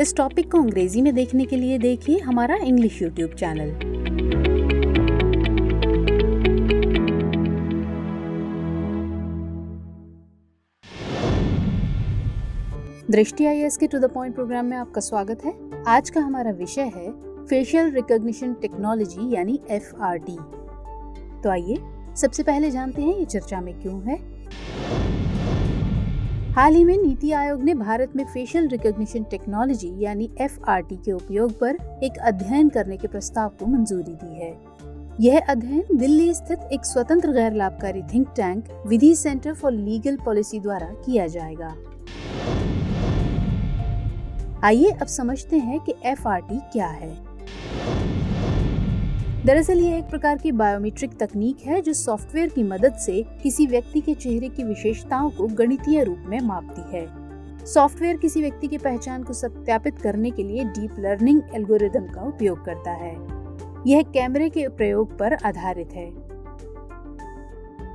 इस टॉपिक को अंग्रेजी में देखने के लिए देखिए हमारा इंग्लिश यूट्यूब चैनल। दृष्टि IAS के टू द पॉइंट प्रोग्राम में आपका स्वागत है। आज का हमारा विषय है फेशियल रिकॉग्निशन टेक्नोलॉजी यानी FRT। तो आइए सबसे पहले जानते हैं ये चर्चा में क्यों है। हाल ही में नीति आयोग ने भारत में फेशियल रिकॉग्निशन टेक्नोलॉजी यानी FRT के उपयोग पर एक अध्ययन करने के प्रस्ताव को मंजूरी दी है। यह अध्ययन दिल्ली स्थित एक स्वतंत्र गैर लाभकारी think tank Vidhi centre for legal policy द्वारा किया जाएगा। आइए अब समझते हैं कि FRT क्या है। दरअसल ये एक प्रकार की बायोमेट्रिक तकनीक है जो सॉफ्टवेयर की मदद से किसी व्यक्ति के चेहरे की विशेषताओं को गणितीय रूप में मापती है। सॉफ्टवेयर किसी व्यक्ति की पहचान को सत्यापित करने के लिए डीप लर्निंग एल्गोरिदम का उपयोग करता है। यह कैमरे के प्रयोग पर आधारित है।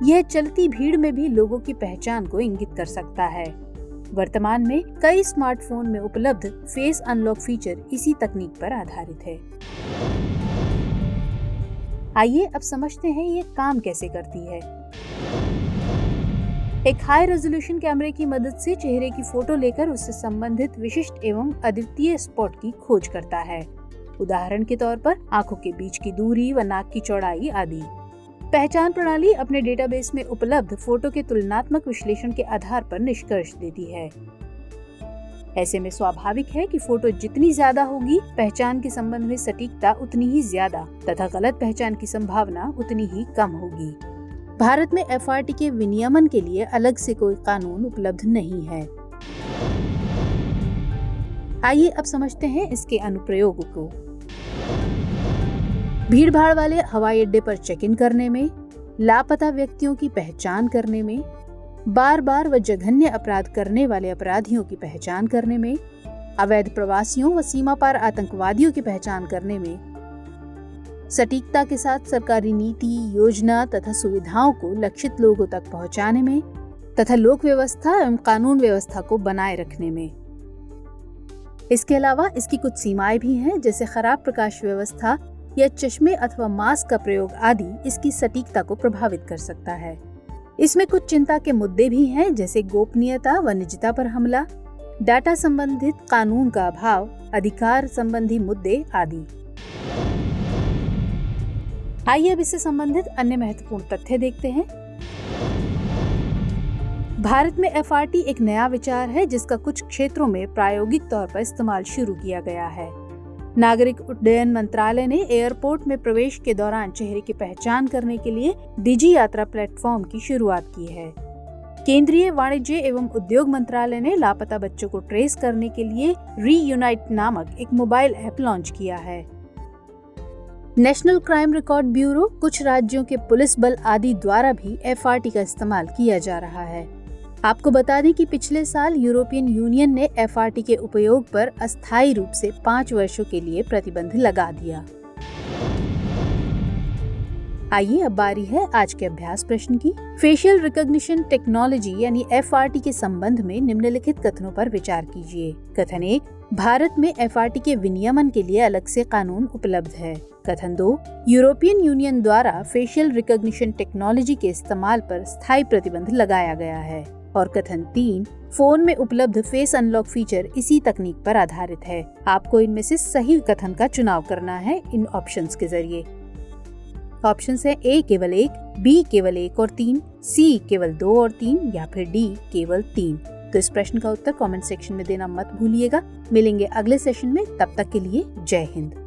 यह चलती भीड़ में भी लोगों की पहचान को इंगित कर सकता है। वर्तमान में कई स्मार्टफोन में उपलब्ध फेस अनलॉक फीचर इसी तकनीक पर आधारित है। आइए अब समझते हैं ये काम कैसे करती है। एक हाई रेजोल्यूशन कैमरे की मदद से चेहरे की फोटो लेकर उससे संबंधित विशिष्ट एवं अद्वितीय स्पॉट की खोज करता है। उदाहरण के तौर पर आंखों के बीच की दूरी व नाक की चौड़ाई आदि। पहचान प्रणाली अपने डेटाबेस में उपलब्ध फोटो के तुलनात्मक विश्लेषण के आधार पर निष्कर्ष देती है। ऐसे में स्वाभाविक है कि फोटो जितनी ज्यादा होगी, पहचान के संबंध में सटीकता उतनी ही ज्यादा तथा गलत पहचान की संभावना उतनी ही कम होगी। भारत में FRT के विनियमन के लिए अलग से कोई कानून उपलब्ध नहीं है। आइए अब समझते हैं इसके अनुप्रयोग को। भीड़ भाड़ वाले हवाई अड्डे पर चेक इन करने में, लापता व्यक्तियों की पहचान करने में, बार बार व जघन्य अपराध करने वाले अपराधियों की पहचान करने में, अवैध प्रवासियों व सीमा पार आतंकवादियों की पहचान करने में, सटीकता के साथ सरकारी नीति, योजना तथा सुविधाओं को लक्षित लोगों तक पहुंचाने में तथा लोक व्यवस्था एवं कानून व्यवस्था को बनाए रखने में। इसके अलावा इसकी कुछ सीमाएं भी हैं, जैसे खराब प्रकाश व्यवस्था या चश्मे अथवा मास्क का प्रयोग आदि इसकी सटीकता को प्रभावित कर सकता है। इसमें कुछ चिंता के मुद्दे भी हैं, जैसे गोपनीयता व निजता पर हमला, डाटा संबंधित कानून का अभाव, अधिकार संबंधी मुद्दे आदि। आइए अब इससे संबंधित अन्य महत्वपूर्ण तथ्य देखते हैं। भारत में FRT एक नया विचार है जिसका कुछ क्षेत्रों में प्रायोगिक तौर पर इस्तेमाल शुरू किया गया है। नागरिक उड्डयन मंत्रालय ने एयरपोर्ट में प्रवेश के दौरान चेहरे की पहचान करने के लिए डिजी यात्रा प्लेटफॉर्म की शुरुआत की है। केंद्रीय वाणिज्य एवं उद्योग मंत्रालय ने लापता बच्चों को ट्रेस करने के लिए रीयूनाइट नामक एक मोबाइल ऐप लॉन्च किया है। नेशनल क्राइम रिकॉर्ड ब्यूरो, कुछ राज्यों के पुलिस बल आदि द्वारा भी FRT का इस्तेमाल किया जा रहा है। आपको बता दें कि पिछले साल यूरोपियन यूनियन ने FRT के उपयोग पर अस्थायी रूप से 5 वर्षों के लिए प्रतिबंध लगा दिया। आइए अब बारी है आज के अभ्यास प्रश्न की। फेशियल रिकॉग्निशन टेक्नोलॉजी यानी FRT के संबंध में निम्नलिखित कथनों पर विचार कीजिए। कथन 1, भारत में FRT के विनियमन के लिए अलग से कानून उपलब्ध है। कथन 2, यूरोपियन यूनियन द्वारा फेशियल रिकॉग्निशन टेक्नोलॉजी के इस्तेमाल पर स्थायी प्रतिबंध लगाया गया है। और कथन 3, फोन में उपलब्ध फेस अनलॉक फीचर इसी तकनीक पर आधारित है। आपको इनमें से सही कथन का चुनाव करना है इन ऑप्शंस के जरिए। ऑप्शंस है A केवल 1, B केवल 1 और 3, C केवल 2 और 3 या फिर D केवल 3। तो इस प्रश्न का उत्तर कमेंट सेक्शन में देना मत भूलिएगा। मिलेंगे अगले सेशन में, तब तक के लिए जय हिंद।